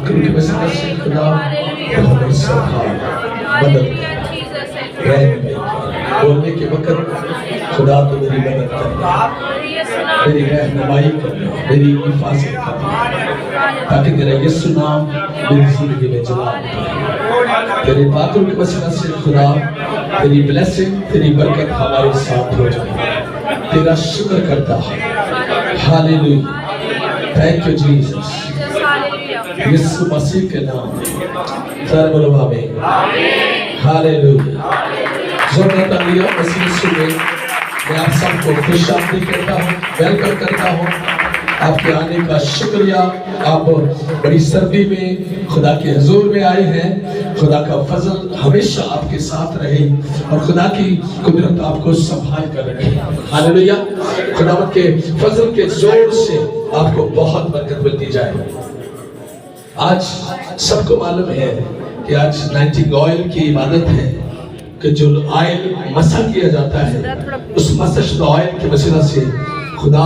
क्योंकि वसीला से खुदा हमें सहारा मदद बोलने के वक्त खुदा तो मेरी मदद करना, मेरी रहनुमाई करना, मेरी हिफाजत करना, ताकि तेरा यीशु नाम मेरी जिंदगी में जलाल पाए। तेरे बातों के वसीला से खुदा तेरी ब्लेसिंग, तेरी बरकत हमारे साथ हो जाए। तेरा शुक्र करता है। Hallelujah, thank you Jesus. यीशु मसीह के नाम में सर बोलो आमीन। हालेलुया। ज़ोरदार मसीह में मैं आप सबको खुश आमदीद करता हूँ, वेलकम करता हूँ। आपके आने का शुक्रिया। आप बड़ी सर्दी में खुदा के हुजूर में आए हैं। खुदा का फजल हमेशा आपके साथ रहे और खुदा की कुदरत आपको संभाल कर रखे। हालेलुया। खुदावंद के फजल के जोर से आपको बहुत बरकत मिलती जाए। आज सबको मालूम है कि आज नाइटिंग ऑयल की इबादत है कि जो ऑयल मसा किया जाता है, उस मसा ऑयल के वसीला से खुदा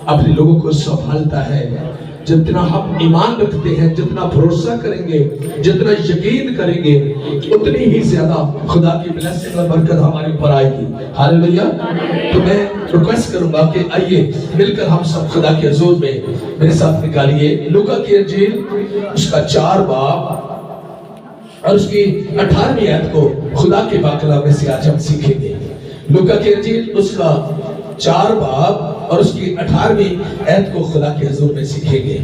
अपने लोगों को संभालता है। जितना हम ईमान रखते हैं, जितना भरोसा करेंगे, जितना यकीन करेंगे, उतनी ही ज्यादा खुदा की ब्लेसिंग और बरकत हमारे ऊपर आएगी। हालेलुया। तो मैं रिक्वेस्ट करूंगा कि आइए मिलकर हम सब खुदा के हुजूर में मेरे साथ निकालिए लूका की इंजील उसका 4 बाब और उसकी 18वीं आयत को खुदा के पाकलाम में से आज हम सीखेंगे। लूका की इंजील उसका 4 बाब और उसकी 18वीं आयत को खुदा के हुजूर में सीखेंगे।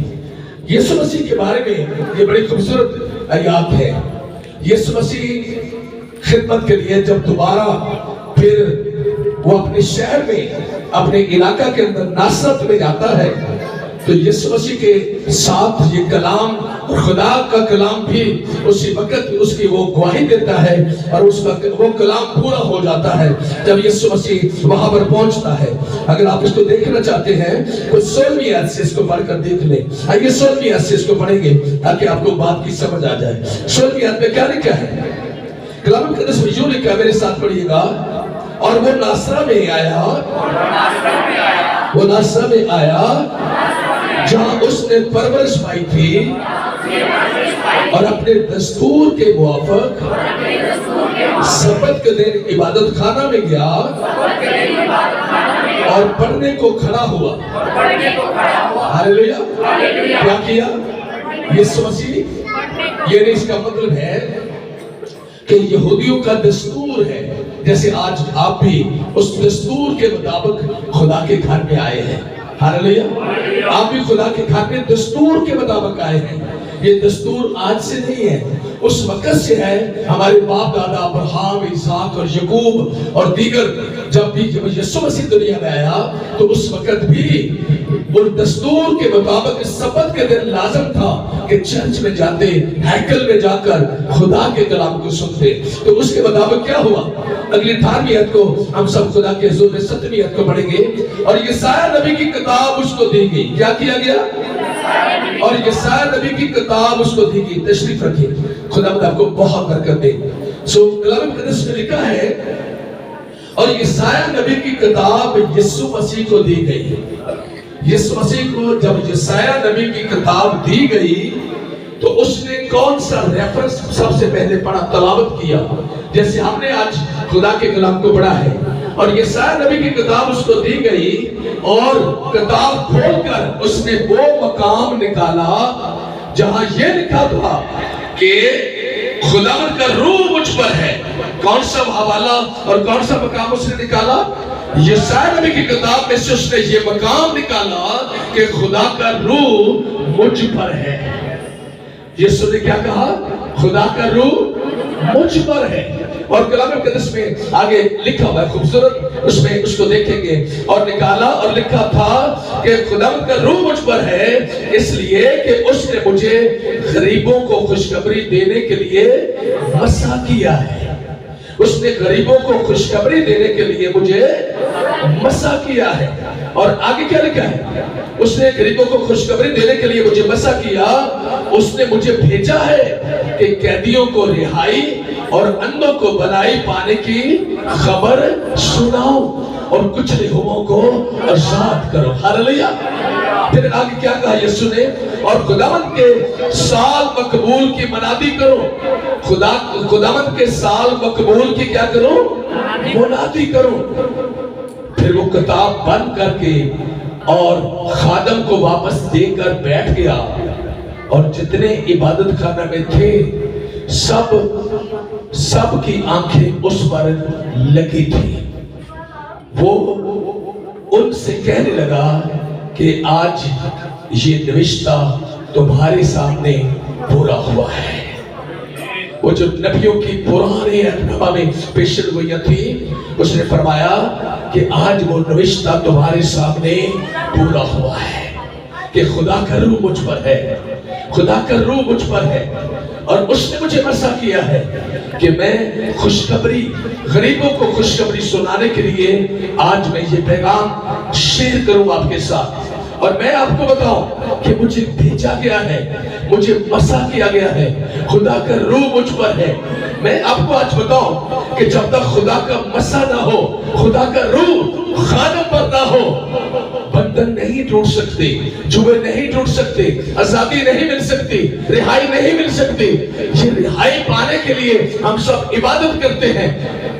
यीशु मसीह के बारे में ये बड़ी खूबसूरत आयत है। यीशु मसीह खिदमत के लिए जब दोबारा फिर वो अपने शहर में, अपने इलाका के अंदर नासरत में जाता है, तो यीशु मसीह के साथ ये कलाम और खुदा का कलाम भी उसी वक्त उसकी वो गवाही देता है और उसका वो कलाम पूरा हो जाता है जब यीशु मसीह वहां पर पहुंचता है। अगर आप इसको देखना चाहते हैं तो 16वीं आयत से इसको पढ़कर देख लें। आइए 16वीं आयत से इसको पढ़ेंगे ताकि आपको बात की समझ आ जाए। 16वीं आयत में क्या लिखा है? कलाम के अंदर यूं लिखा, मेरे साथ पढ़िएगा। और वो नासरा में आया, वो नासरा में आया जहां उसने परवरिश पाई थी और अपने दस्तूर के मुआफिक सबत के दिन इबादत खाना में गया और पढ़ने को खड़ा हुआ। हालेलुया। क्या किया यीशु मसीह? ये नहीं इसका मतलब है कि यहूदियों का दस्तूर है, जैसे आज आप भी उस दस्तूर के मुताबिक खुदा के घर में आए हैं। हालेलुया। आप भी खुदा के घर में दस्तूर के मुताबिक आए हैं। ये दस्तूर आज से नहीं है, उस वक्त से है। हमारे बाप दादा अब्राहम, इसहाक और याकूब और दीगर जब भी यीशु मसीह दुनिया में आया तो उस वक्त भी वो दस्तूर के मुताबिक सबत के दिन लाजम था कि चर्च में जाते, हैकल में जाकर खुदा के कलाम को सुनते। तो उसके मुताबिक क्या हुआ? अगली 18वीं आयत को हम सब खुदा के हुजूर में 7वीं आयत को पढ़ेंगे। और यशायाह नबी की किताब उसको दी गई। क्या किया गया? और यशायाह नबी की किताब उसको दी गई। तशरीफ रखिए, खुदा आपको बहुत बरकत दे। सो कलाम मुक़द्दस में लिखा है और यशायाह नबी की किताब यीशु मसीह को दी गई। यीशु मसीह को जब यशायाह नबी की किताब दी गई तो उसने कौन सा रेफरेंस सबसे पहले पढ़ा, तलावत किया? जैसे हमने आज खुदा के कलाम को पढ़ा है और यशायाह नबी की किताब उसको दी गई और किताब खोलकर उसने वो मकाम निकाला जहां ये लिखा था कि खुदावंद का रूह मुझ पर है। कौन सा हवाला और कौन सा मकाम उसने निकाला? यशायाह नबी की किताब में से उसने ये मकाम निकाला कि खुदा का रूह मुझ पर है। यीशु ने क्या कहा? खुदा का रूह मुझ पर है। और कलाम मुक़द्दस में आगे लिखा हुआ है खूबसूरत, उसमें उसको देखेंगे। और निकाला और लिखा था कि खुदावंद का रूह मुझ पर है इसलिए कि उसने मुझे गरीबों को खुशखबरी देने के लिए मसा किया है। उसने गरीबों को खुशखबरी देने के लिए मुझे मसा किया है। और आगे क्या लिखा है? उसने गरीबों को खुशखबरी देने के लिए मुझे मसा किया। उसने मुझे भेजा है कि कैदियों को रिहाई और अंधों को भलाई पाने की खबर सुनाओ और कुछ हुओं को आजाद करो। हालेलुया। फिर आगे क्या कहा यीशु ने? اور خداوند کے سال مقبول کی منادی کرو. خداوند کے سال مقبول کی کیا کرو؟ منادی کرو. پھر وہ کتاب بند کر کے اور خادم کو واپس دے کر بیٹھ گیا، اور جتنے عبادت خانہ میں تھے سب کی آنکھیں اس پر لگی تھی. وہ ان سے کہنے لگا کہ آج یہ نوشتہ تمہارے سامنے پورا ہوا ہے. وہ جو نبیوں کی پرانے اہدنامہ میں پیشن گوئیاں تھی، اس نے فرمایا کہ آج وہ نوشتہ تمہارے سامنے پورا ہوا ہے کہ خدا کا روح مجھ پر ہے، خدا کا روح مجھ پر ہے، اور اس نے مجھے مسا کیا ہے کہ میں خوشخبری، غریبوں کو خوشخبری سنانے کے لیے آج میں یہ پیغام شیئر کروں آپ کے ساتھ. اور میں آپ کو بتاؤں کہ مجھے بھیجا گیا ہے، مجھے مسا کیا گیا ہے، خدا کا روح مجھ پر ہے. میں آپ کو آج بتاؤں کہ جب تک خدا کا مسا نہ ہو، خدا کا روح خادم پر نہ ہو، بندھن نہیں ٹوٹ سکتے، جوئے نہیں ٹوٹ سکتے، آزادی نہیں مل سکتی، رہائی نہیں مل سکتی. یہ رہائی پانے کے لیے ہم سب عبادت کرتے ہیں،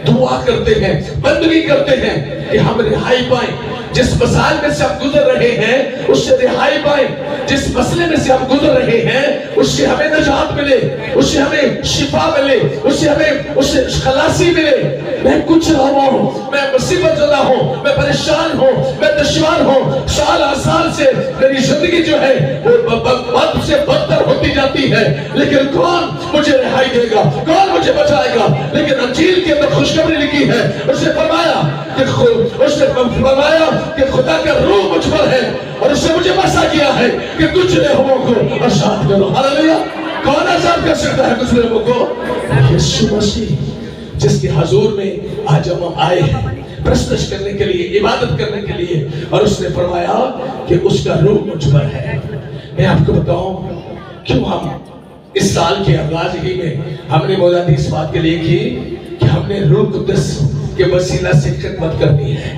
دعا کرتے ہیں، بندگی کرتے ہیں کہ ہم رہائی پائیں. جس مسائل میں سے ہم گزر رہے ہیں اس سے رہائی پائیں، جس مسئلے میں سے ہم گزر رہے ہیں اس سے ہمیں نجات ملے، اس سے ہمیں شفا ملے، اس سے خلاصی ملے. میں کچھ رہا ہوں، میں مصیبت زدہ ہوں، میں پریشان ہوں، میں دشوار ہوں، سال سال سے میری زندگی جو ہے وہ بد سے بدتر ہوتی جاتی ہے، لیکن کون مجھے رہائی دے گا، کون مجھے بچائے گا؟ لیکن انجیل کے اندر خوشخبری لکھی ہے، اس نے فرمایا کہ خدا کا روح مجھ پر ہے اور اس نے مجھے مسا کیا ہے کہ کچھ لوگوں کو آزاد کرو. ہاللیلویا. کون آزاد کر سکتا ہے کچھ لوگوں کو؟ یسوع مسیح، جس کے حضور میں آج ہم آئے ہیں پرستش کرنے کے لیے، عبادت کرنے کے لیے. اور اس نے فرمایا کہ اس کا روح مجھ پر ہے. میں آپ کو بتاؤں کیوں ہم اس سال کے آغاز ہی میں ہم نے مولادی اس بات کے لیے کی کہ ہم نے روح قدس کے وسیلہ سے خدمت کرنی ہے،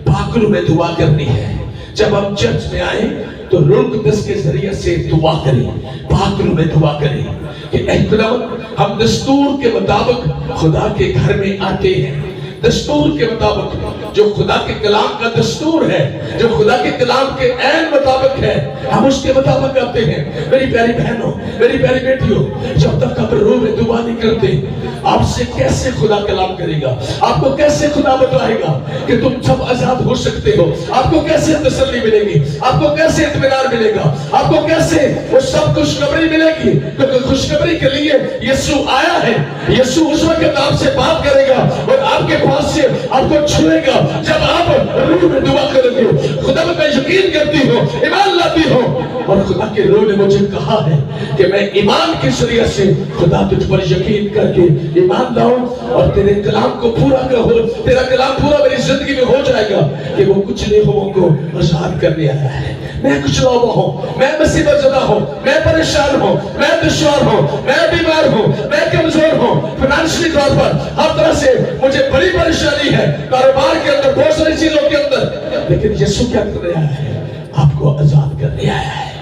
پاک روح میں دعا کرنی ہے. جب ہم چرچ میں آئیں تو روح قدس کے ذریعے سے دعا کریں، پاک روح میں دعا کریں کہ اے خداوند ہم دستور کے مطابق خدا کے گھر میں آتے ہیں. دستور کے مطابق جو خدا کے کلام کا دستور ہے، جو خدا کے کلام کے عین مطابق ہے، ہم اس کے مطابق آتے ہیں. میری پیاری بہنوں، میری پیاری بیٹیوں، جب تک آپ روح میں دعا نہیں کرتے آپ سے کیسے خدا کلام کرے گا؟ آپ کو کیسے خدا بتائے گا کہ تم سب آزاد ہو سکتے ہو؟ آپ کو کیسے تسلی ملے گی؟ آپ کو کیسے اطمینان ملے گا؟ آپ کو کیسے وہ سب خوشخبری ملے گی؟ کیونکہ خوشخبری کے لیے یسوع آیا ہے. یسوع اس وقت آپ سے بات کرے گا اور آپ کے پاس سے آپ کو چھوئے گا جب آپ روح میں دعا کریں گے. خدا میں یقین کرتی ہوں، ایمان لاتی ہوں، اور خدا کے روح نے مجھے کہا ہے کہ میں ایمان کے ذریعے سے خدا تجھ پر یقین کر کے ایمان لاؤں اور تیرے کلام کو پورا کرو. تیرا کلام پورا میری زندگی میں ہو جائے گا کہ وہ کچھ لوگوں کو آزاد کرنے آیا ہے. میں کچھ لوگوں ہوں، میں مصیبت زدہ ہوں، میں پریشان ہوں، میں دشوار ہوں، میں بیمار ہوں، میں کمزور ہوں، فنانشلی طور پر ہر طرح سے مجھے بڑی پریشانی ہے، کاروبار کے اندر، بہت ساری چیزوں کے اندر. لیکن یسوع کیا کرنے آیا ہے؟ آپ کو آزاد کرنے آیا ہے،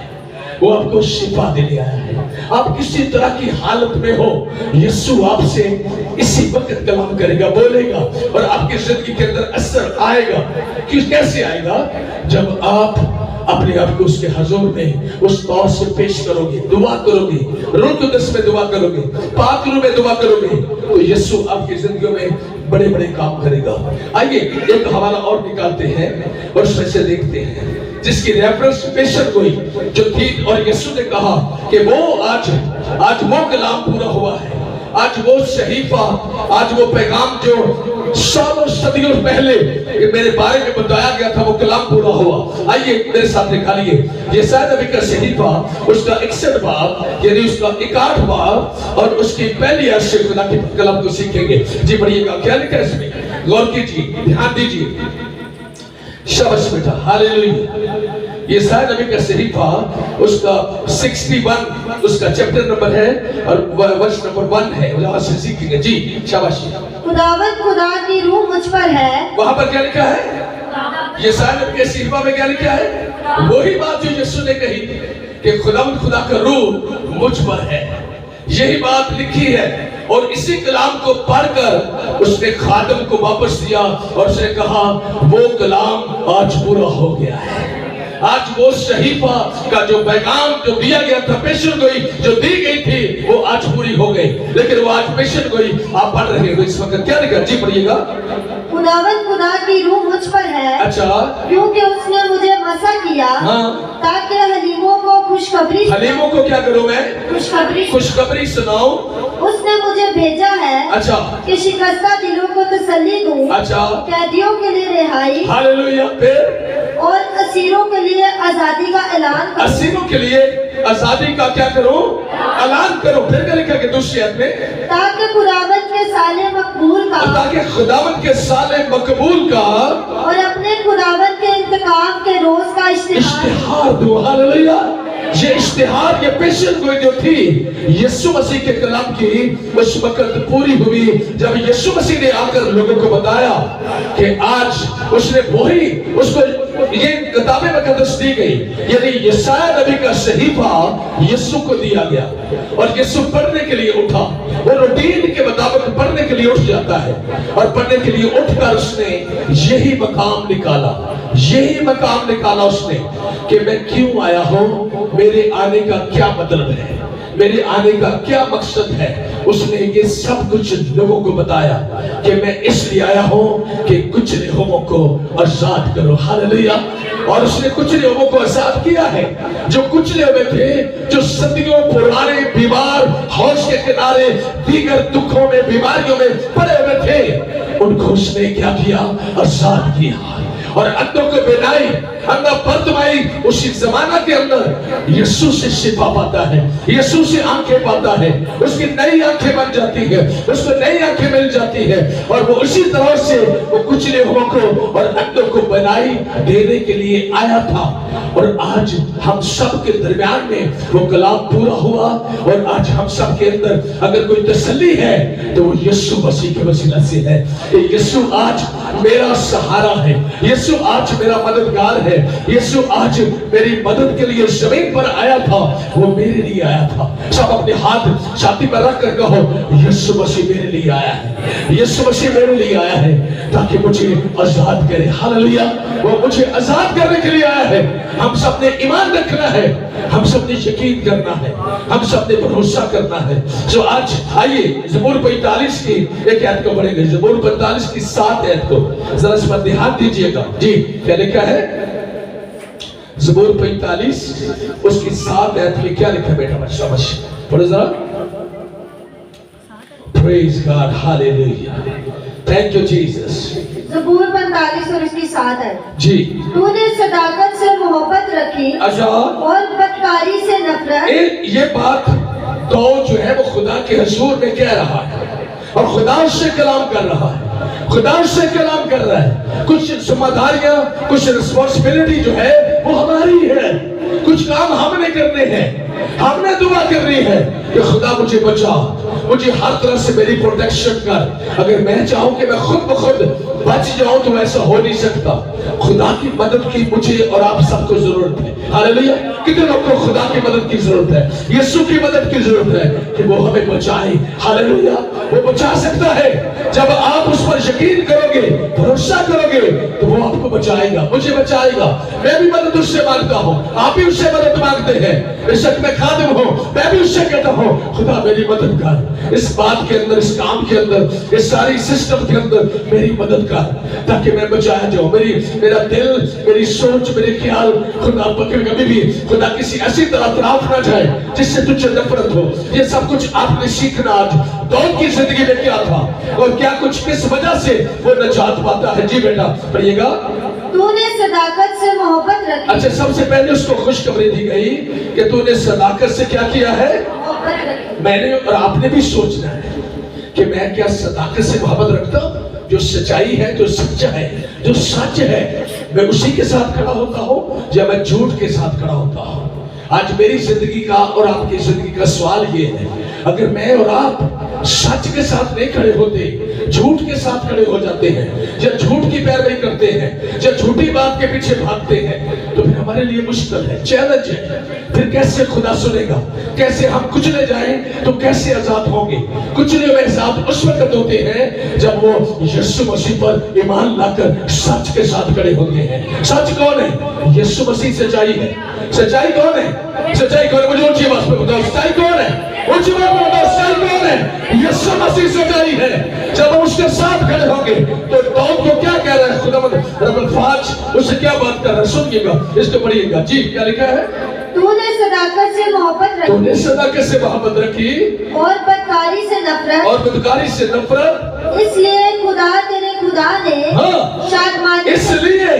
وہ آپ کو شفا دینے آیا ہے. آپ کسی طرح کی حالت میں ہو، یسوع آپ سے اسی وقت کلام کرے گا، بولے گا، اور آپ کی زندگی کے اندر اثر آئے گا. کیسے آئے گا؟ جب آپ اپنے آپ کو اس کے حضور میں اس طور سے پیش کرو گے، دعا کرو گے، روح قدس میں دعا کرو گے، پاک روح میں دعا کرو گے، تو یسوع آپ کی زندگیوں میں بڑے بڑے کام کرے گا. آئیے ایک حوالہ اور نکالتے ہیں اور اس میں سے دیکھتے ہیں جس کی ریفرنس پیشن ہوئی جو تھی، اور یسوع نے کہا کہ وہ آج وہ کلام پورا ہوا ہے. آج وہ صحیفہ، آج وہ پیغام جو سالوں صدیوں پہلے میرے بارے میں بتایا گیا تھا، وہ کلام پورا ہوا. آئیے میرے ساتھ نکالیے یسایا نبی کا صحیفہ، اس کا 61 باب یعنی اس کا 61 باب اور اس کی پہلی آیت سے خدا کے کلام کو سیکھیں گے. جی پڑھیے گا، کیا لکھا ہے اس میں؟ غور کیجیے، دھیان دیجیے. شاباش بیٹا، ہاللیلویہ. یسایا نبی کا صحیفہ اس کا 61 اس کا چیپٹر نمبر ہے اور ورس نمبر 1 ہے. وہاں سے سیکھیں گے. جی شاباش. خداوند خدا کی روح مجھ پر ہے. وہاں پر کیا لکھا ہے؟ یسایا نبی کے صحیفہ میں کیا لکھا ہے؟ وہی بات جو یسوع نے کہی تھی کہ خدا کا روح مجھ پر ہے. یہی بات لکھی ہے اور اسی کلام کو پڑھ کر اس نے خادم کو واپس دیا اور اس نے کہا وہ کلام آج پورا ہو گیا ہے. آج وہ صحیفہ کا جو پیغام جو دیا گیا تھا، پیشن گوئی جو دی گئی تھی، وہ آج پوری ہو گئی. لیکن وہ آج پیشن گوئی آپ پڑھ رہے ہو اس وقت. کیا لکھا؟ جی پڑھیے گا. खुदावंद खुदा की रूह मुझ पर है, اچھا क्योंकि उसने मुझे मसा किया ताकि हलीमों को खुशखबरी حلیموں کو کیا کروں میں؟ خوشخبری سناؤں. उसने मुझे भेजा है اچھا कि शिकस्ता दिलों को तसल्ली दूं, اچھا कैदियों के लिए रिहाई हालेलुया. پھر और असीरों के लिए आजादी का ऐलान करूं. اسیروں کے لیے آزادی کا کیا کروں؟ اعلان کرو. پھر کیا لکھا کہ دوسری آیت میں ताकि खुदावंद के साले मकबूल का تاکہ خداوند کے سال مقبول کا और अपने खुदावंद के इंतकाम के रोज का इश्तिहार اشتہار دو. ہاللویا. یہ اشتہار، یہ پیشن گوئی جو تھی یسوع مسیح کے کلام کی، اس وقت پوری ہوئی جب یسوع مسیح نے آ کر لوگوں کو بتایا کہ آج اس نے وہی اس کو یہ کتاب مقدس دی گئی. یعنی یسایہ نبی کا صحیفہ یسوع کو دیا گیا اور یسوع پڑھنے کے لیے اٹھا. وہ روٹین کے مطابق پڑھنے کے لیے اٹھ جاتا ہے اور پڑھنے کے لیے اٹھ کر اس نے یہی مقام نکالا اس نے کہ میں کیوں آیا ہوں، میرے آنے کا کیا مطلب ہے، میرے آنے کا کیا مقصد ہے. اس نے یہ سب کچھ لوگوں کو بتایا کہ میں اس لیے آیا ہوں کہ کچلے ہوموں کو آزاد کرو. ہاللویا. اور اس نے کچلے ہوموں کو آزاد کیا ہے جو کچلے ہوئے تھے، جو صدیوں پرانے بیمار، ہوش کے کنارے، دیگر دکھوں میں، بیماریوں میں پڑے ہوئے تھے. ان کو اس نے کیا کیا؟ آزاد کیا. اور اندھوں کو بینائی، اندھا پردمائی، اسی زمانہ کے اندر یسوع سے شفا پاتا ہے، یسوع سے آنکھیں پاتا ہے، اس کی نئی آنکھیں بن جاتی ہے، اس کو نئی آنکھیں مل جاتی ہے. اور وہ اسی طرح سے وہ کچلے ہوئے کو اور اندھوں کو بینائی دینے کے لیے آیا تھا. اور آج ہم سب کے درمیان میں وہ کلام پورا ہوا اور آج ہم سب کے اندر اگر کوئی تسلی ہے تو وہ یسوع مسیح کے وسیلہ سے ہے. یسوع آج میرا سہارا ہے، یسوع آج میرا مددگار ہے، یسوع آج میری مدد کے لیے زمین پر آیا تھا، وہ میرے لیے آیا تھا. سب اپنے ہاتھ چھاتی پر رکھ کر کہو یسوع مسیح میرے لیے آیا ہے، یسوع مسیح میرے لیے آیا ہے تاکہ مجھے آزاد کرے. ہاللویا. وہ مجھے آزاد کرنے کے لیے آیا ہے. ہم سب نے ایمان رکھنا ہے، ہم سب نے یقین کرنا ہے، ہم سب نے بھروسہ کرنا ہے. جو آج آئیے زبور 45 کی ایک آیت کو پڑھیں گے. زبور 45 کی 7 آیت کو ذرا اس پر دھیان دیجئے گا. جی کیا لکھا ہے؟ زبور 45 اس کی 7 آیت میں کیا لکھا ہے بیٹا؟ شاباش پڑھو ذرا. Praise God. Hallelujah. Thank you Jesus. زبور 45 اور اس کی 7 ہے. جی تو نے صداقت سے محبت رکھی اچھا. اور بدکاری سے نفرت. یہ بات تو جو ہے وہ خدا کے حضور میں کہہ رہا ہے اور خدا اس سے کلام کر رہا ہے، خدا اس سے کلام کر رہا ہے. کچھ ذمہ داریاں، کچھ رسپانسبلٹی جو ہے وہ ہماری ہے، کچھ کام ہم نے کرنے ہیں. ہم نے دعا کرنی ہے کہ خدا مجھے بچا، مجھے ہر طرح سے میری پروٹیکشن کر. اگر میں چاہوں کہ میں خود بخود بچ جاؤں تو ایسا ہو نہیں سکتا. خدا کی مدد کی مجھے اور آپ سب کو ضرورت ہے. ہاللویا. کتنے لوگوں کو خدا کی مدد کی ضرورت ہے، یسوع کی مدد کی ضرورت ہے کہ وہ ہمیں بچائے. ہاللویا. وہ بچا سکتا ہے. جب آپ اس پر یقین کرو گے، بھروسہ کرو گے تو وہ آپ کو بچائے گا، مجھے بچائے گا. میں بھی مدد اس سے مانگتا ہوں، آپ بھی اس سے مدد مانگتے ہیں. بے شک میں خادم ہوں، میں بھی اس سے کہتا ہوں خدا میری مدد کر، اس بات کے اندر، اس کام کے اندر، اس ساری سسٹم کے اندر میری مدد کر تاکہ میں بچایا جاؤں. میرا دل، میری سوچ، میرے خیال خدا کبھی بھی خدا کسی ایسی طرح طرف نہ جائے جس سے تجھے نفرت ہو. یہ سب کچھ آپ نے سیکھنا. آج داؤد کی زندگی میں کیا تھا اور کیا کچھ کس وجہ سے وہ نجات پاتا ہے. جی بیٹا پڑھیے گا. تو نے صداقت سے محبت رکھی. اچھا سب سے پہلے اس کو خوشخبری دی گئی کہ تو نے صداقت سے کیا کیا ہے؟ محبت رکھی. میں نے اور آپ نے بھی سوچنا ہے کہ میں کیا صداقت سے محبت رکھتا ہوں؟ جو سچائی ہے، جو سچا ہے، جو سچ ہے، میں اسی کے ساتھ کھڑا ہوتا ہوں یا میں جھوٹ کے ساتھ کھڑا ہوتا ہوں؟ آج میری زندگی کا اور آپ کی زندگی کا سوال یہ ہے، اگر میں اور آپ सच के साथ नहीं खड़े होते, झूठ के साथ खड़े हो जाते हैं, या झूठ की पैरवी करते हैं, या झूठी बात के पीछे भागते हैं, तो फिर हमारे लिए मुश्किल है, चैलेंज है। फिर कैसे खुदा सुनेगा? कैसे हम कुचले जाएं तो कैसे आजाद होंगे? कुचले हुए आजाद उस वक्त होते हैं जब वो यीशु मसीह पर ईमान लाकर सच के साथ खड़े होते हैं। सच कौन है? यीशु मसीह सच्चाई है। सच्चाई कौन है? सच्चाई कौन है? मुझे ऊंची आवाज में बताओ, सच्चाई कौन है? ऊंची आवाज में बताओ, सच्चाई कौन है? यीशु मसीह सच्चाई है। जब हम उसके साथ खड़े होंगे तो दाऊद को क्या कह रहा है खुदावंद रब्बुल फाज, उससे क्या बात कर रहा है? सुनिएगा, इसको पढ़िएगा। जी, क्या लिखा है? तूने सदाकत से मोहब्बत रखी, तूने सदाकत से मोहब्बत रखी और बदकारी से नफरत, और बदकारी से नफरत, इसलिए खुदा तेरे खुदा ने हाँ, शादमानी, इसलिए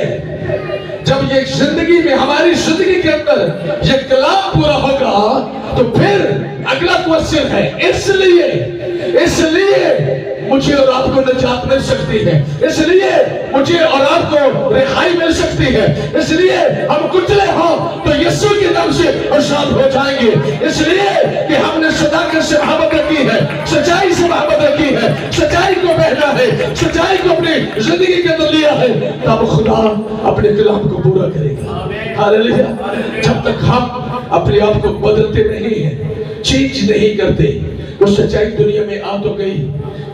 जब ये जिंदगी में, हमारी जिंदगी के अंदर ये कलाम पूरा होगा तो फिर अगला क्वेश्चन है, इसलिए मुझे और आपको निजात मिल सकती है, इसलिए मुझे और आपको रिहाई मिल सकती है, इसलिए हम कुचले हो तो यीशु के नाम से आजाद हो जाएंगे, इसलिए कि हमने सदाकत से मोहब्बत रखी है, सच्चाई से मोहब्बत रखी है, सच्चाई को पहना है, सच्चाई को अपनी जिंदगी के अंदर लिया है, तब खुदा अपने कलाम को पूरा करेगा। हालेलुया। जब तक हम अपने आप को बदलते नहीं हैं, चेंज नहीं करते, वो सच्चाई दुनिया में आ तो गई,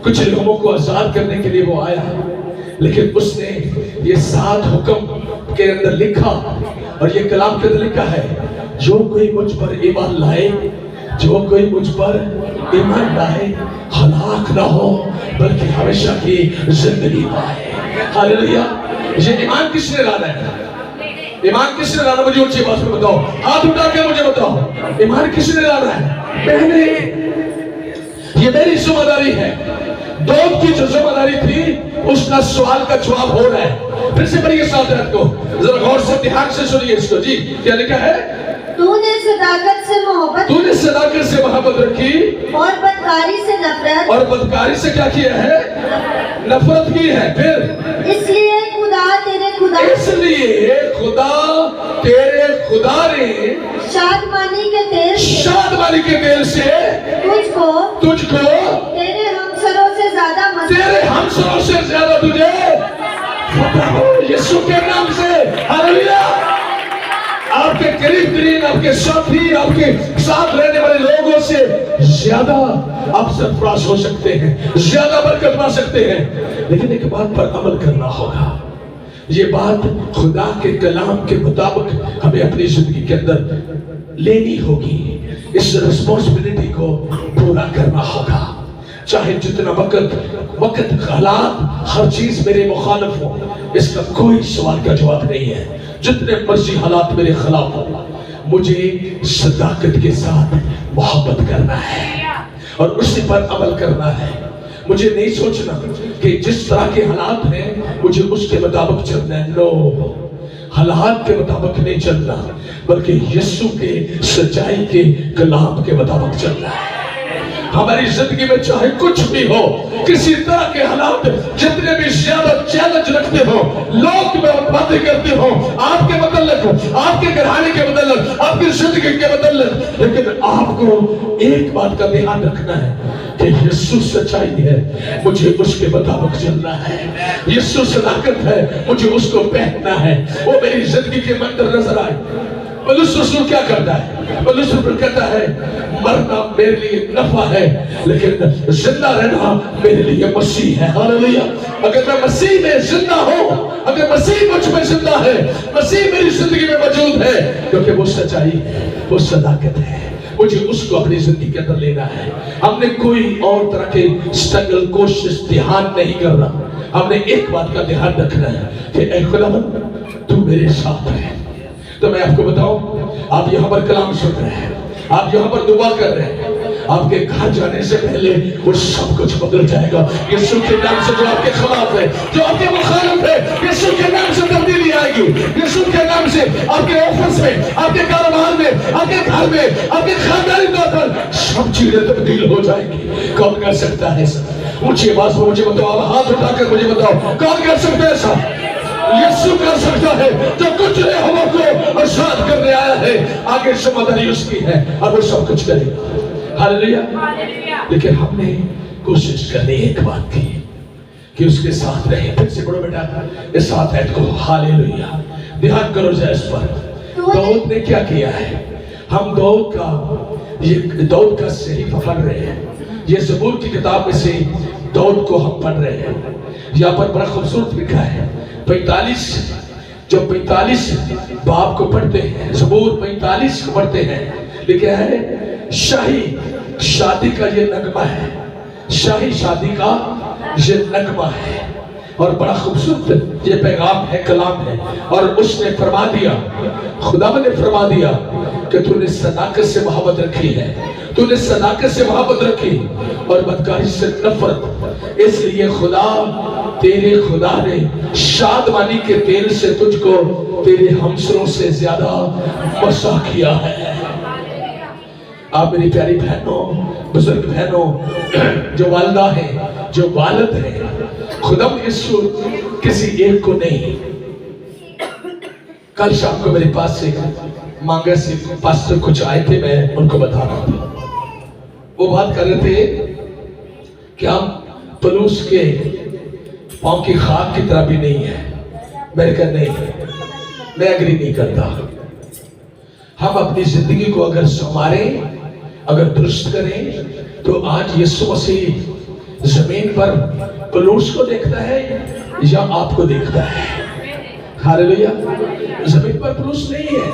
कुछ लोगों को आजाद करने के लिए वो आया, लेकिन उसने ये 7 हुक्म के अंदर लिखा, और ये कलाम के अंदर लिखा है, जो कोई मुझ पर ईमान लाए, जो कोई मुझ पर ईमान लाए, हलाक ना हो बल्कि हमेशा की जिंदगी पाए। हालेलुया। ये ईमान किसने लाना है? ईमान किसने लाना? मुझे ऊंची आवाज में बताओ, हाथ उठा के मुझे बताओ, ईमान किसने लाना है? मैंने। ये मेरी जिम्मेदारी है। दाऊद की जो जिम्मेदारी थी, उसका सवाल का जवाब हो रहा है। फिर से पढ़िए 7 आयत को, जरा गौर से ध्यान से सुनिए इसको। जी, क्या लिखा है? तूने सदाकत से मोहब्बत, तूने सदाकत से मोहब्बत रखी और बदकारी से नफरत, और बदकारी से क्या किया है? नफरत की है। फिर इसलिए खुदा तेरे खुदा, इसलिए खुदा तेरे खुदा ने शादमानी के तेल, शादमानी के तेल से तुझको तेरे हमसरों से ज्यादा मत, तेरे हमसरों से ज्यादा तुझे फतह हो यीशु के नाम से। हालेलुया। आपके करीब तरीन, आपके साथी, आपके साथ रहने वाले लोगों से ज्यादा आप सरफराज हो सकते हैं, ज्यादा बरकत पा सकते हैं, लेकिन एक बात पर अमल करना होगा। ये बात खुदा के कलाम के मुताबिक हमें अपनी जिंदगी के अंदर लेनी होगी, इस रिस्पॉन्सिबिलिटी को पूरा करना होगा। चाहे जितना वक्त हालात हर चीज मेरे मुखालिफ हो, इसका कोई सवाल का जवाब नहीं है। जितने मर्जी हालात मेरे खिलाफ हो, मुझे सदाकत के साथ मोहब्बत करना है और उसी पर अमल करना है। मुझे नहीं सोचना कि जिस तरह के हालात हैं मुझे उसके मुताबिक चलना है। नो, हालात के मुताबिक नहीं चलना, बल्कि यीशु के सच्चाई के कलाम के मुताबिक चलना है। हमारी जिंदगी में चाहे कुछ भी हो, किसी तरह के हालात जितने भी ज्यादा चैलेंज रखते हो, लोग में बातें करते हो आपके मतलब, आपके घराने के मतलब, आपकी जिंदगी के मतलब, लेकिन आपको एक बात का ध्यान रखना है कि यीशु सच्चाई है, मुझे उसके मुताबिक चलना है। यीशु सदाकत है, मुझे उसको पहनना है। वो मेरी जिंदगी के अंदर नजर आए। पौलुस रसूल क्या करता है? पौलुस रसूल कहता है, मरना मेरे लिए नफा है, लेकिन जिंदा रहना मेरे लिए मसीह है। हालेलुया। अगर मैं मसीह में जिंदा हूं, अगर मसीह मुझ में जिंदा है, मसीह मेरी जिंदगी में मौजूद है, क्योंकि वो सच्चाई है, वो सदाकत है, मुझे उसको अपनी जिंदगी के अंदर लेना है। हमने कोई और तरह के स्ट्रगल, कोशिश, ध्यान नहीं करना। हमने एक बात का ध्यान रखना है कि ऐ खुदावंद तू मेरे साथ है। तो मैं आपको बताऊं, आप यहाँ पर कलाम सुन रहे हैं, आप यहाँ पर दुआ कर रहे हैं, आपके घर जाने से पहले वो सब कुछ बदल जाएगा। यीशु के नाम से जो आपके खिलाफ है, जो आपके मुखालिफ है, यीशु के नाम से तब्दीली आएगी। यीशु के नाम से आपके ऑफिस में, आपके कारोबार में, आपके घर में, आपके खानदानी तौर पर सब चीजें तब्दील हो जाएंगी। कौन कर सकता है ऐसा? ऊंची आवाज में मुझे बताओ, हाथ उठाकर मुझे बताओ, कौन कर सकता है ऐसा? यीशु कर सकता है, जो कुछ हम को आजाद करने आया है। आगे जिम्मेदारी उसकी है और वो सब कुछ करेगा। हालेलुया। लेकिन हमने कोशिश करनी एक बात की कि उसके साथ रहे। फिर से पढ़ो बेटा इस साथ ऐड को, हालेलुया। ध्यान करो जरा इस पर। दाऊद ने क्या किया है? हम दाऊद का सही पढ़ रहे हैं। ये ज़बूर की किताब में से दाऊद को हम पढ़ रहे हैं। यहाँ पर बड़ा खूबसूरत लिखा है 45, जब 45 बाब को पढ़ते हैं, ज़बूर 45 को पढ़ते हैं, लिखा है शाही शादी का ये नगमा है, शाही शादी का ये नगमा है। और बड़ा खूबसूरत ये पैगाम है, कलाम है। और उसने फरमा दिया, खुदा ने फरमा दिया कि तूने सदाकत से मोहब्बत रखी है, तूने सदाकत से मोहब्बत रखी और बदकारी से नफरत। इसलिए तेरे खुदा ने शादमानी के तेल से तुझको तेरे हमसरों से ज्यादा मसा किया है। आप मेरी प्यारी बहनों, बुजुर्ग बहनों, जो वालदा है, जो वालिद है, खुदा यीशु किसी एक को नहीं। कल शाम को मेरे पास से मांगा से पास्टर कुछ आए थे, मैं उनको बता रहा था। वो बात कर रहे थे कि हम पलूस के पांव की खाक की तरह भी नहीं है। मैंने कहा नहीं, मैं एग्री नहीं करता। हम अपनी जिंदगी को अगर संवारें, अगर दुरुस्त करें, तो आज यीशु मसीह जमीन पर पलूस को देखता है या आपको देखता है? हालेलुया। जमीन पर पलूस नहीं है,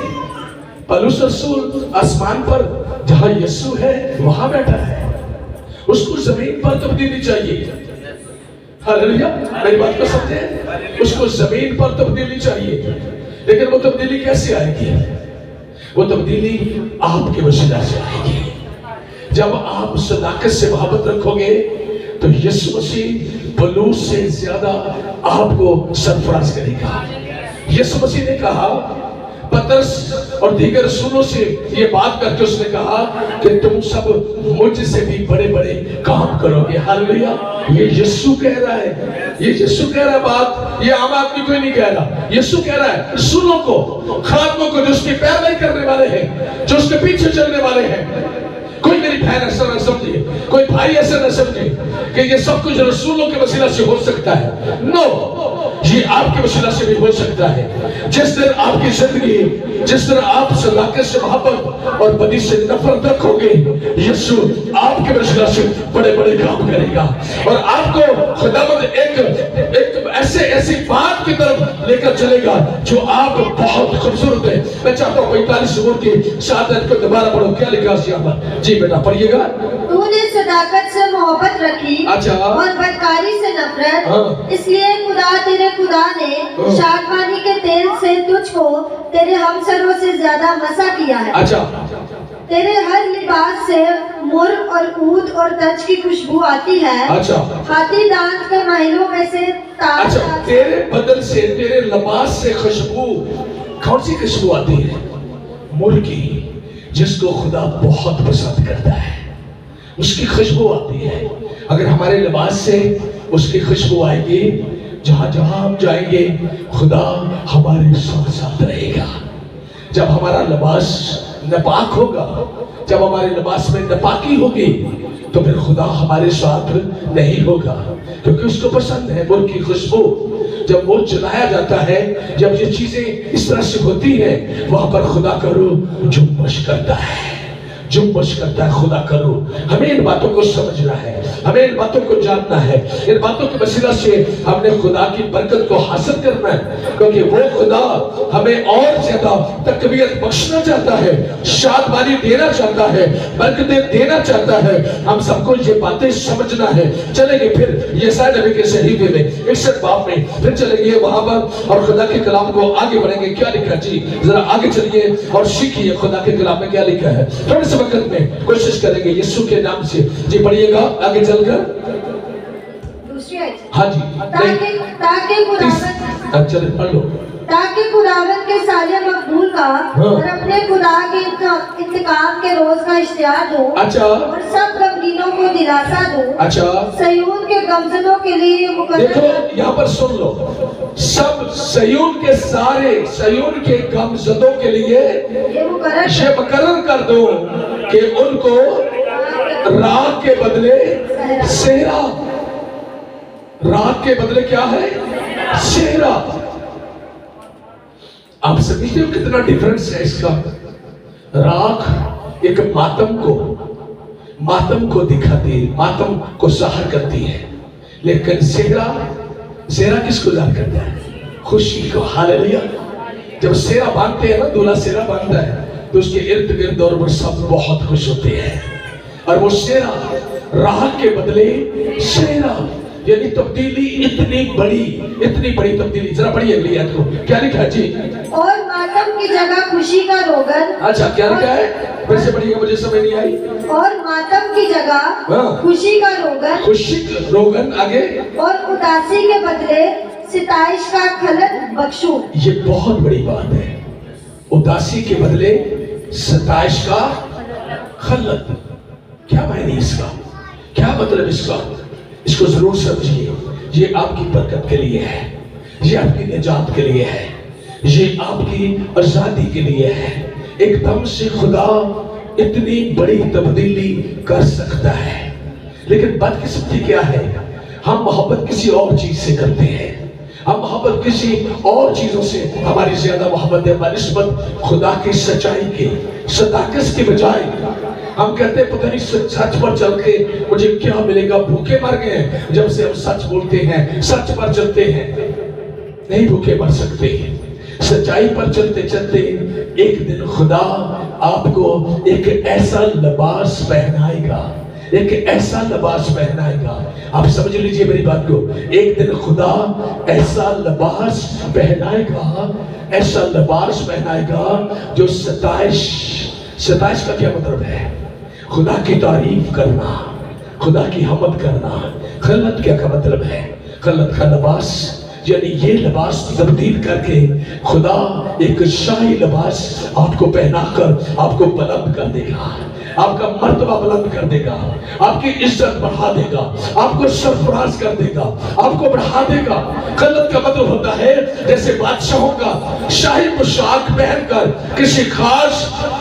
पलूस रसूल आसमान पर जहां यीशु है वहां बैठा है। उसको जमीन पर तब्दीली चाहिए। हालेलुया, मेरी बात को समझे? उसको जमीन पर तब्दीली चाहिए। लेकिन वो तब्दीली कैसे आएगी? वो तब्दीली आपके वसीला से आएगी। जब आप सदाकत से मोहब्बत रखोगे तो यीशु मसीह पलूस से ज्यादा आपको सरफराज करेगा। यीशु मसीह ने कहा पतरस और दीगर रसूलों से ये बात करके उसने कहा कि तुम सब मुझसे भी बड़े बड़े काम करोगे। हालेलुया। ये यीशु कह रहा है, ये यीशु कह रहा है बात, ये आम आदमी कोई नहीं कह रहा। यीशु कह रहा है रसूलों को, खादमों को, जो उसकी पैरवी करने वाले हैं, जो उसके पीछे चलने वाले हैं। कोई मेरी बहन ऐसा न समझे, कोई भाई ऐसा न समझे कि ये सब कुछ रसूलों के वसीला से हो सकता है। नो, ये आपके वसीला से भी हो सकता है। जिस दिन आपकी जिंदगी, जिस दिन आप सदाकत से मोहब्बत और बदी से नफरत रखोगे, यीशु आपके वसीला से बड़े बड़े काम करेगा और आपको खुदावंद एक ऐसी बात की तरफ लेकर चलेगा जो आप बहुत खूबसूरत है। मैं चाहता हूँ 45 ज़बूर की शादत को दोबारा पढ़ो। क्या लिखा है यहाँ पर? जी बेटा पढ़िएगा। तूने सदाकत से मोहब्बत रखी, अच्छा, और बदकारी से नफरत। इसलिए तेरे खुदा ने शादमानी के तेल से तुझको तेरे हमसरों से ज्यादा मसा किया है। अच्छा, तेरे हर लिबास से मुर और ऊद और तज की खुशबू आती है। अच्छा, हाथी दांत के महलों में से ताज। अच्छा, तेरे बदन से, तेरे लिबास से खुशबू, कौन सी खुशबू आती है? मुर की, जिसको खुदा बहुत पसंद करता है, उसकी खुशबू आती है। अगर हमारे लिबास से उसकी खुशबू आएगी, जहां जहां हम जाएंगे खुदा हमारे साथ साथ रहेगा। जब हमारा लिबास नापाक होगा, जब हमारे लिबास में नापाकी होगी, तो फिर खुदा हमारे साथ नहीं होगा, क्योंकि उसको पसंद है मुर्ग की खुशबू। जब मुर्ग जलाया जाता है, जब ये चीजें इस तरह से होती है, वहां पर खुदा का रूह जुम्बश करता है, जुम्बश करता है खुदा का रूह। हमें इन बातों को समझना है, हमें इन बातों को जानना है। इन बातों के वसीला से हमने खुदा की बरकत को हासिल करना है, क्योंकि वो खुदा हमें और ज्यादा तकवीत बख्शना चाहता है, शादमानी देना चाहता है, बरकतें देना चाहता है। हम सबको ये बातें समझना है। चलेंगे फिर यशायाह नबी के सहीफे में 61 बाब में फिर चलेंगे वहां पर और खुदा के कलाम को आगे बढ़ेंगे। क्या लिखा जी, जरा आगे चलिए और सीखिए खुदा के कलाम में क्या लिखा है। थोड़े से वक्त में कोशिश करेंगे यीशु के नाम से। जी पढ़िएगा आगे चलकर। दूसरी आयत। हाँ जी, चलिए पढ़ लो। ताकि खुदावंद के साले मकबूल का और अपने खुदा के इंतकाम के रोज का इश्तिहार दो। अच्छा, और सब गमगीनों को दिलासा दो। अच्छा, सयून के गमजनों के लिए मुकर्रर। देखो यहाँ पर सुन लो, सब सयून के सारे सयून के गमजदों के लिए ये मुकर्रर कर दो कि उनको राख के बदले सेहरा, राख के बदले क्या है? सेहरा। आप समझते हो कितना डिफरेंस है इसका? राख एक मातम को दिखाती है, मातम को ज़ाहिर करती है, लेकिन सेहरा किसको ज़ाहिर करता है? खुशी को। हालेलुया। जब सेहरा बांधते हैं ना, दूल्हा सेहरा बांधता है तो उसके इर्द गिर्द और वो सब बहुत खुश होते हैं। और वो सेहरा राख के बदले सेहरा, यानी तब्दीली इतनी बड़ी तब्दीली। जरा पढ़िए अगली आयत को, क्या लिखा है जी? और मातम की जगह खुशी का रोगन। अच्छा, क्या लिखा है? फिर से पढ़िएगा, मुझे समझ नहीं आई। और मातम की जगह खुशी का रोगन, आगे। और उदासी के बदले सिताइश का खलत बख्शू। ये बहुत बड़ी बात है। उदासी के बदले सिताइश का खलत। क्या मायने इसका? क्या मतलब इसका? इसको जरूर समझिए। ये आपकी बरकत के लिए है, ये आपकी निजात के लिए है, ये आपकी आजादी के लिए है। एकदम से खुदा इतनी बड़ी तब्दीली कर सकता है, लेकिन बदकिस्मती क्या है? हम मोहब्बत किसी और चीज से करते हैं। हम मोहब्बत किसी और चीजों से, हमारी ज्यादा मोहब्बत है बनिस्बत खुदा की सच्चाई के, सदाकत के बजाय हम कहते हैं पता नहीं सच पर चल के मुझे क्या मिलेगा। भूखे मर गए जब से हम सच बोलते हैं, सच पर चलते हैं। नहीं भूखे मर सकते। सच्चाई पर चलते चलते एक दिन खुदा आपको एक ऐसा लिबास पहनाएगा, एक ऐसा लिबास पहनाएगा। आप समझ लीजिए मेरी बात को। एक दिन खुदा ऐसा लिबास पहनाएगा, ऐसा लिबास पहनाएगा जो सताइश का क्या मतलब है? खुदा की तारीफ करना, खुदा की हमद करना। खलत क्या का मतलब है? खलत का लिबास, यानी ये लिबास तब्दील करके खुदा एक शाही लिबास आपको पहनाकर आपको बुलंद कर देगा, आपका मर्तबा बुलंद कर देगा, आपकी इज्जत बढ़ा देगा, आपको सरफराज कर देगा, आपको बढ़ा देगा। खलत का मतलब होता है जैसे बादशाहों का शाही पोशाक पहनकर किसी खास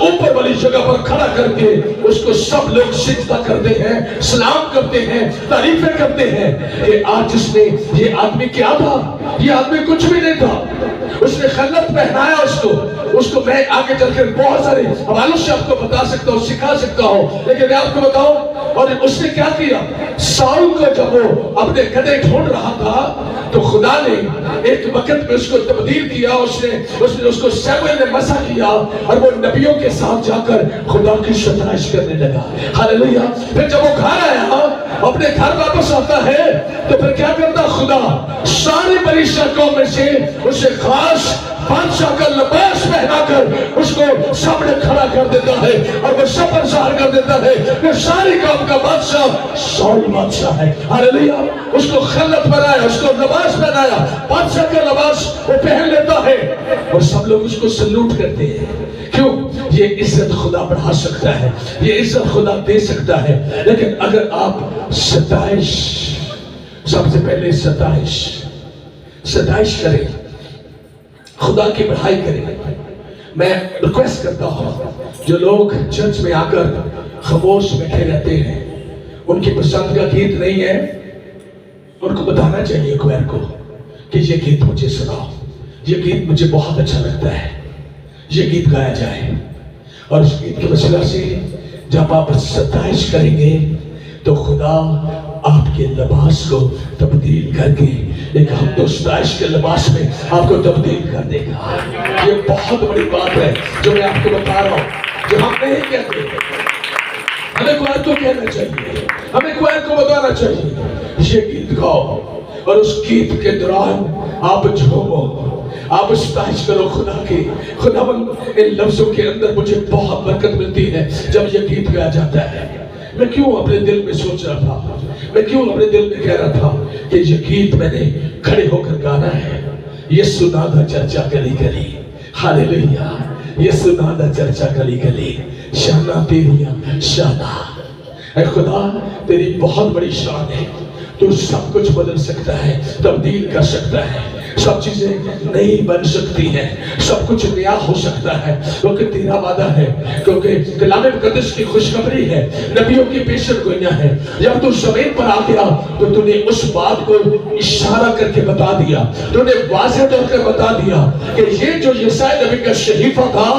ऊपर वाली जगह पर खड़ा करके उसको सब लोग सिजदा करते हैं, सलाम करते हैं, तारीफें करते हैं। ये आज जिसने, ये आदमी क्या था? ये आदमी कुछ भी नहीं था। उसने खलत पहनाया उसको मैं आगे चलकर बहुत सारे हवालों से आपको बता सकता हूँ, सिखा सकता हूँ, लेकिन मैं आपको बताऊं। और उसने क्या किया? साउल को जब वो अपने गधे ढूंढ रहा था तो खुदा ने एक वक्त में उसको तब्दील किया। उसने उसको शमूएल ने मसा किया और वो नबियों के साथ जाकर खुदा की सताइश करने लगा। हालेलुया। फिर जब वो घर आया, अपने घर वापस आता है तो फिर क्या करता खुदा? सारी बड़ी शर्तों में से उसे खास बादशाह का लिबास पहनाकर उसको सामने खड़ा कर देता है और वो सब प्रचार कर देता है कि सारी काम का बादशाह साउल बादशाह है। हालेलुया। उसको खलत बनाया, उसको लिबास पहनाया, बादशाह का लिबास वो पहन लेता है और सब लोग उसको सल्यूट करते हैं। क्यों? ये इज्जत खुदा बढ़ा सकता है, ये इज्जत खुदा दे सकता है। लेकिन अगर आप सताइश, सबसे पहले सताइश करें, खुदा की बढ़ाई करें। मैं रिक्वेस्ट करता हूँ जो लोग चर्च में आकर खामोश बैठे रहते हैं, उनकी पसंद का गीत नहीं है, उनको बताना चाहिए क्वायर को कि ये गीत मुझे सुनाओ, ये गीत मुझे बहुत अच्छा लगता है, ये गीत गाया जाए। और उस गीत के वसीला से जब आप सताइश करेंगे तो खुदा आपके लिबास को तब्दील करके एक हमदोस्ताइश के लिबास में आपको तब्दील कर देगा। ये बहुत बड़ी बात है जो मैं आपको बता रहा हूँ, जो हम नहीं कहते। हमें क्वायर को कहना चाहिए, हमें क्वायर को बताना चाहिए ये गीत गाओ, और उस गीत के दौरान आप झूमो, आप सताइश करो खुदा की। खुदावंद इन लफ्जों के अंदर मुझे बहुत बरकत मिलती है जब ये गीत गाया जाता है। मैं क्यों अपने दिल में सोच रहा था, मैं क्यों अपने दिल में कह रहा था कि ये गीत मैंने खड़े होकर गाना है। ये सुनादा चर्चा गली गली, हालेलुया। ये सुनादा चर्चा गली गली, शाना तेरिया शाना। ऐ खुदा तेरी बहुत बड़ी शान है, तू सब कुछ बदल सकता है, तब्दील कर सकता है। सब चीजें नई बन सकती हैं, सब कुछ नया हो सकता है, क्योंकि तेरा वादा है, क्योंकि कलाम मुकद्दस की खुशखबरी है, नबियों की पेशन गोइयां है। जब तू जमीन पर आ गया तो तूने उस बात को इशारा करके बता दिया, तूने वाज़ेह तौर पर बता दिया कि ये जो यशायाह नबी का शहीफा था,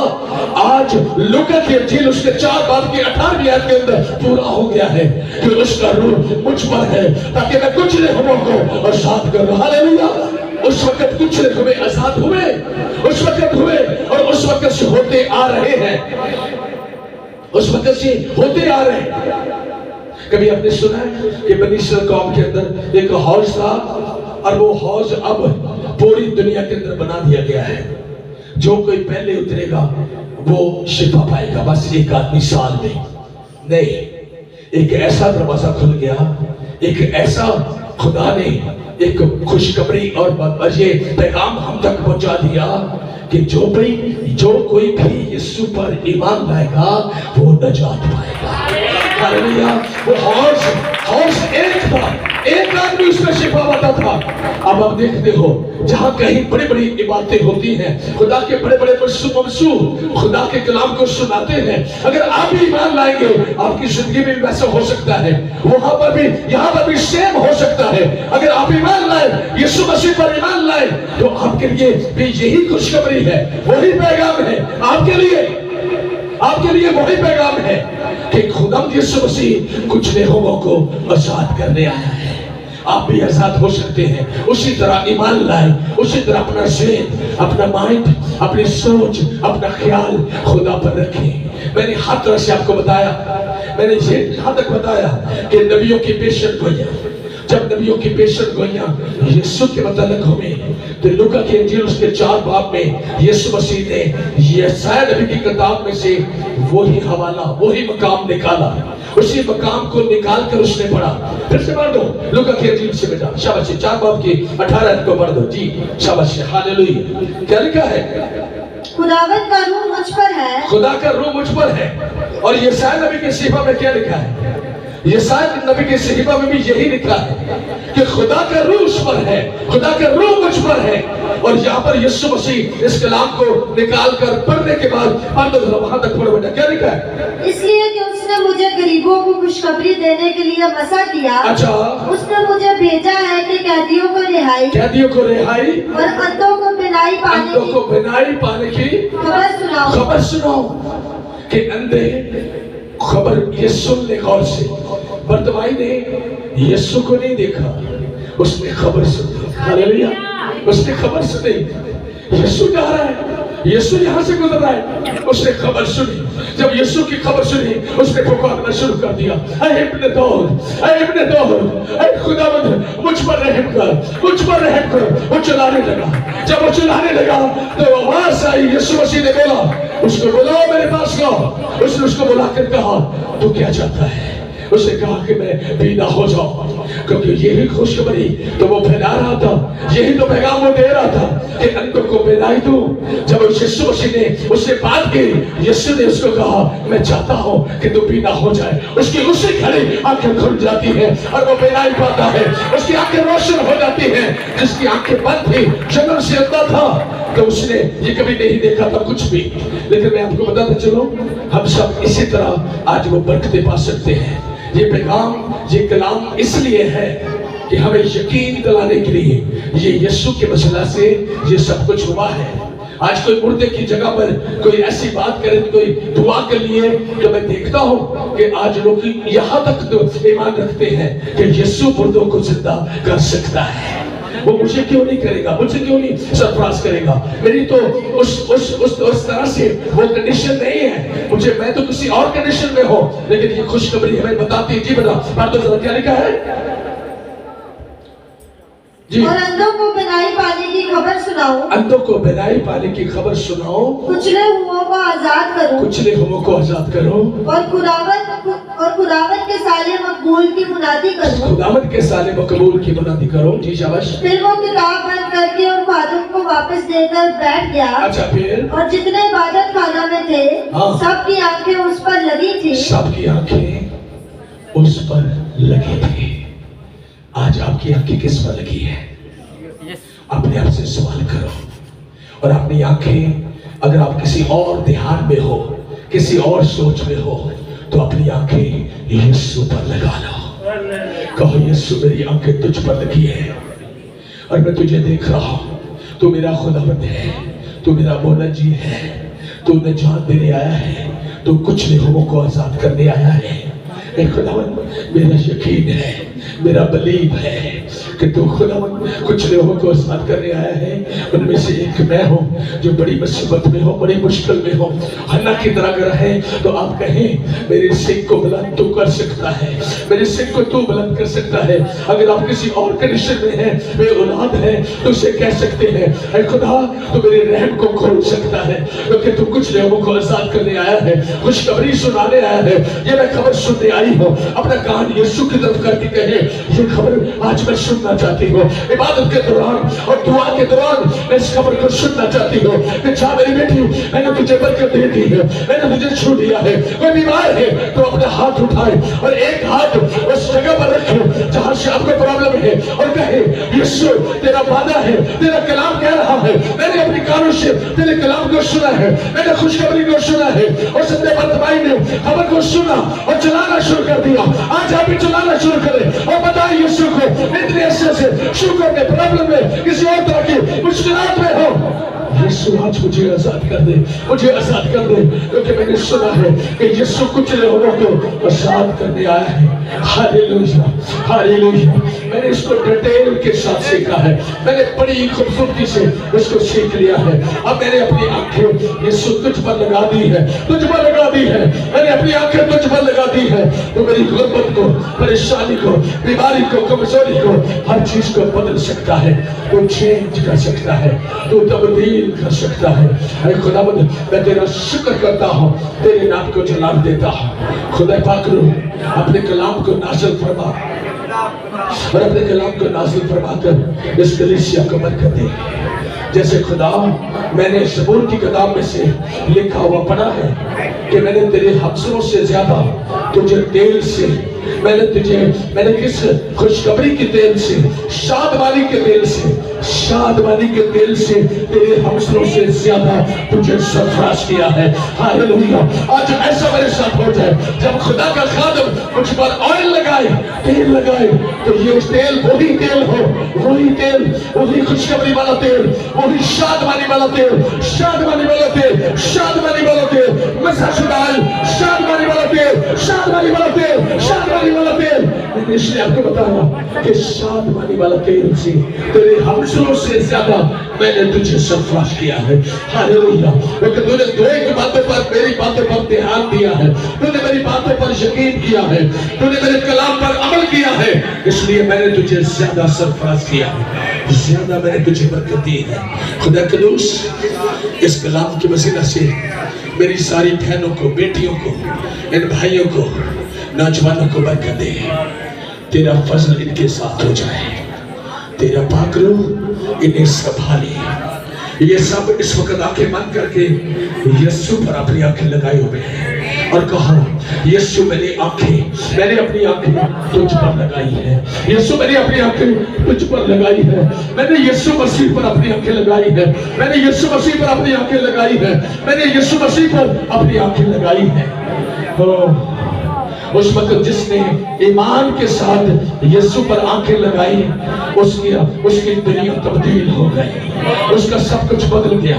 आज लूका की इंजील उसके 4 बाब की 18वीं आयत के अंदर पूरा हो गया है कि उसका रूह मुझ पर है ताकि मैं कुछ हुओं को आजाद करूं। हालेलुया। उस वक्त कुछ हुए आजाद हुए, उस वक्त हुए और उस वक्त से होते आ रहे हैं, उस वक्त से होते आ रहे हैं। कभी आपने सुना है कि बनी इस्राएल कौम के अंदर एक हौज था और वो हौज अब पूरी दुनिया के अंदर बना दिया गया है। जो कोई पहले उतरेगा वो शिफा पाएगा, बस एक आदमी साल में नहीं। एक ऐसा दरवाजा खुल गया, एक ऐसा खुदा ने एक खुशखबरी और ये पैगाम हम तक पहुंचा दिया कि जो कोई भी यीशु पर ईमान लाएगा वो नजात पाएगा। हालेलुया। वो हौज एक था, एक आदमी उसमें शिफा पाता था। अब आप देखते हो जहां कहीं बड़ी बड़ी इबादतें होती हैं, खुदा के बड़े बड़े मसू खुदा के कलाम को सुनाते हैं, अगर आप भी ईमान लाएंगे आपकी जिंदगी में वैसा हो सकता है, वहां पर भी यहाँ पर भी सेम हो सकता है। अगर आप ईमान लाए, यीशु मसीह पर ईमान लाए, तो आपके लिए भी यही खुशखबरी है, वही पैगाम है आपके लिए वही पैगाम है कि खुदावंद यीशु मसीह कुछ लोगों को आजाद करने आया है। आप भी आजाद हो सकते हैं। उसी तरह ईमान लाए, उसी तरह अपना ज़हन, अपना माइंड, अपनी सोच, अपना ख्याल खुदा पर रखें। मैंने हर तरह से आपको बताया, मैंने ये यहाँ तक बताया कि नबियों की पेशन गोइयां, जब नबियों की पेशन गोइयां यीशु के मतलब हमें, तो लूका की इंजील उसके 4 बाब में यीशु मसीह ने यशायाह नबी की किताब में से वही हवाला, वही मकाम निकाला, उसी मकाम को निकाल कर उसने पढ़ा। फिर से पढ़ दो लूका की इंजील से बेटा, शाबाश। 4 बाब की 18 को पढ़ दो जी, शाबाश। हालेलुया। क्या लिखा है? खुदावंद का रूह मुझ पर है, खुदा का रूह मुझ पर है। और यशायाह नबी के सिफा में क्या लिखा है? यशायाह नबी के सिफा में भी यही लिखा है कि खुदा का रूह उस पर है, खुदा का रूह मुझ पर है। और यहाँ पर यीशु मसीह इस कलाम को निकाल कर पढ़ने के बाद वहां तक पढ़ बेटा, क्या लिखा है? इसलिए कि उसने मुझे गरीबों को खुशखबरी देने के लिए मसा किया। अच्छा। उसने मुझे भेजा है कि कैदियों को रिहाई और अंधों को बिनाई पाने की खबर सुनाओ। कि अंधे खबर ये सुन ले गौर से। बर्तमाई ने यीशु को नहीं देखा, उसने खबर सुनी। हालेलुया। उसने खबर सुनी, यीशु जा रहा है, यीशु यहाँ से गुजर रहा है, उसने खबर सुनी। जब यीशु की खबर सुनी उसने पुकारना शुरू कर दिया, ऐ इब्ने दाऊद, ऐ इब्ने दाऊद, ऐ खुदावंद मुझ पर रहम कर, मुझ पर रहम कर। वो चिल्लाने लगा। जब वो चिल्लाने लगा तो आवाज आई, यीशु मसीह ने बोला, उसको बुलाओ मेरे पास लाओ। उसने उसको बुलाकर कहा, तू क्या चाहता है? उसने कहा कि मैं बीना हो जाऊं, क्योंकि यही खुशखबरी तो वो फैला रहा था, यही तो पैगाम वो दे रहा था कि अंधों को बिनाई दूं। जब यीशु मसीह ने उससे बात की, यीशु ने उसको कहा, मैं चाहता हूं कि तू बीना हो जाए। उसकी उसी घड़ी आंखें खुल जाती है और वो बिनाई पाता है, उसकी आंखें रोशन हो जाती हैं। जिसकी आंखें बंद थी, जन्म से अंधा था, तो उसने ये कभी नहीं देखा था कुछ भी। लेकिन मैं आपको बताता चलूं, हम सब इसी तरह आज वो बरकतें पा सकते हैं। ये पैगाम, ये कलाम इसलिए है कि हमें यकीन दिलाने के लिए ये यीशु के वसीला से ये सब कुछ हुआ है। आज कोई मुर्दे की जगह पर कोई ऐसी बात करे, कोई दुआ के लिए, तो मैं देखता हूँ कि आज लोग यहाँ तक तो ईमान रखते हैं कि यीशु मुर्दों को जिंदा कर सकता है। वो मुझे क्यों नहीं करेगा, मुझे क्यों नहीं सरफराज करेगा? मेरी तो उस तरह से वो कंडीशन नहीं है, मैं तो किसी और कंडीशन में हो। लेकिन ये खुशखबरी हमें बताती है। जी बता तो क्या लिखा है जी? और अंधों को बिनाई पाने की खबर सुनाओ, अंधों को बिनाई पाने की खबर सुनाओ, कुचले हुओं को आजाद करो, कुचले हुओं को आजाद करो, और खुदावंद के साले मकबूल की मुनादी करो, खुदावंद के साले मकबूल की मुनादी करो। जी शाबाश। फिर वो किताब बंद करके उन खादम को वापस देकर बैठ गया। अच्छा। फिर और जितने इबादत खाना में थे, सबकी आंखें उस पर लगी थी, सबकी आंखें उस पर लगी थी। आज आपकी आंखें किस पर लगी है? अपने आप से सवाल करो और अपनी आंखें अगर आप किसी और ध्यान में हो, किसी और सोच में हो, तो अपनी आंखें यीशु पर लगा लो। कहो यीशु मेरी आंखें तुझ पर लगी है और मैं तुझे देख रहा हूं, तू मेरा खुदावंद है, तू मेरा मुनज्जी है, तू निजात देने आया है, तू कुछ लोगों को आजाद करने आया है। ऐ खुदावंद मेरा यकीन है, मेरा बलीव है कि तू खुदावंद कुछ लोगों को आजाद करने आया है। उनमें से एक मैं हूँ जो बड़ी मुसीबत में हो, बड़ी मुश्किल में हो। हन्ना की तरह अगर है तो आप कहें मेरे सिंह को बुलंद तू कर सकता है, मेरे सिंह को तू बुलंद कर सकता है। अगर आप किसी और कंडीशन में हैं, वे औलाद है, तो उसे कह सकते हैं ऐ खुदा तू मेरे रहम को खोल सकता है, क्योंकि तू कुछ लोगों को आजाद करने आया है, खुशखबरी सुनाने आया है। ये मैं खबर सुनने आई हूँ, अपना कान यीशु की तरफ करके कहे ये खबर आज मैं सुनना चाहती हूँ। इबादत के दौरान और दुआ के दौरान मैं इस खबर को सुनना चाहती हूँ कि जा मेरी बेटी मैंने तुझे बरकत दे दी है, मैंने तुझे छू दिया है। कोई बीमार है तो अपना हाथ उठाए और एक हाथ उस जगह पर रखे जहां से आपको प्रॉब्लम है और कहे यीशु तेरा वादा है, तेरा कलाम कह रहा है, मैंने अपनी कानों से तेरे कलाम को सुना है, मैंने खुशखबरी को सुना है। और सत्य भाई ने खबर को सुना और चलाना शुरू कर दिया। आज आप भी चलाना शुरू करें और बताएं यीशु को इतने ऐसे से शुगर में, प्रॉब्लम में, किसी और तरह की मुश्किलात में हो, यीशु आज मुझे आजाद कर दे, मुझे आजाद कर दे, क्योंकि मैंने सुना है कि यीशु कुछ लोगों को आजाद करने आया है। Hallelujah, hallelujah. मैंने इसको डिटेल के साथ सीखा है, मैंने बड़ी खूबसूरती से इसको सीख लिया है। अब मैंने अपनी आंखें यीशु तुझ पर लगा दी है, तुझ पर लगा दी है, मैंने अपनी आंखें तुझ पर लगा दी है। तो मेरी गुर्बत को, परेशानी को, बीमारी को, कमजोरी को, हर चीज को बदल सकता है, तो चेंज कर सकता है, तो तब्दील कर सकता है। अरे खुदावंद मैं तेरा शुक्र करता हूँ, तेरे नाम को जलाल देता हूँ। खुदा पाक रू अपने कलाम को नाज़िल फरमा और अपने कलाम को नाज़िल फरमाकर इस कलीसिया को बरकत दे। जैसे खुदा मैंने ज़बूर की किताब में से लिखा हुआ पढ़ा है कि मैंने तेरे हमसरों से ज्यादा तुझे तेल से, मैंने किस खुशखबरी के तेल से, शादमानी के तेल से, शादमानी के तेल से तेरे हमसरों से ज्यादा तुझे सरफराज किया है। हालेलुया। आज ऐसा मेरे साथ हो जाए जब खुदा का खादम मुझ पर ऑयल लगाए, तेल लगाए, तो ये तेल वही तेल हो, वही तेल, वही खुशखबरी वाला तेल, वही शादमानी वाला तेल, शादमानी वाला तेल, शादमानी वाला तेल, मसाशुदाल, शादमानी वाला तेल, शादमानी वाला तेल, शादमानी वाला तेल। मैंने इसलिए आपको बताया कि शादमानी वाला तेल से तेरे हमसरों से ज्यादा मैंने तुझे सरफराज किया है। हालेलुया। क्योंकि तूने दो एक बातों पर, मेरी बातों पर ध्यान दिया है, तूने मेरी बातों पर यकीन किया है, तूने मेरे कलाम पर अमल किया है, इसलिए मैंने तुझे ज्यादा सरफराज किया है, ज्यादा मैंने तुझे बरकत दी है। खुदा कदूस इस कलाम की वसीला से मेरी सारी बहनों को, बेटियों को, इन भाइयों को, नौजवानों को बरकत दे। तेरा फजल इनके साथ हो जाए, तेरा पाक रूह इन्हें संभाले। ये सब इस वक्त आंखें बंद करके यीशु पर अपनी आंखें लगाए हुए हैं और कहो यीशु मैंने अपनी आंखें तुझ पर लगाई है, यीशु मैंने अपनी आंखें तुझ पर लगाई है, मैंने यीशु मसीह पर अपनी आंखें लगाई है, मैंने यीशु मसीह पर अपनी आंखें लगाई है, मैंने यीशु मसीह पर अपनी आंखें लगाई है। उस वक्त जिसने ईमान के साथ यीशु पर आंखें लगाई, उसकी दुनिया तब्दील हो गई, उसका सब कुछ बदल गया।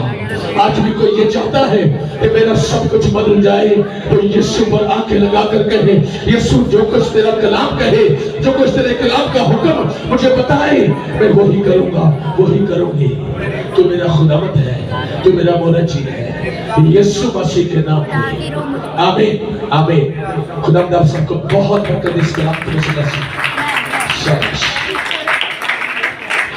आज भी कोई ये चाहता है कि मेरा सब कुछ बदल जाए, तो यीशु पर आंखें लगा कर कहे यीशु जो कुछ तेरा कलाम कहे, जो कुछ तेरे कलाम का हुक्म मुझे बताए, मैं वही करूंगा, वही करूंगी। तू मेरा खुदावंद है, तू मेरा मुनज्जी है, यीशु मसीह के नाम में आमीन, आमीन। खुदा आप सबको बहुत बरकत दे इस कलाम की वजह से।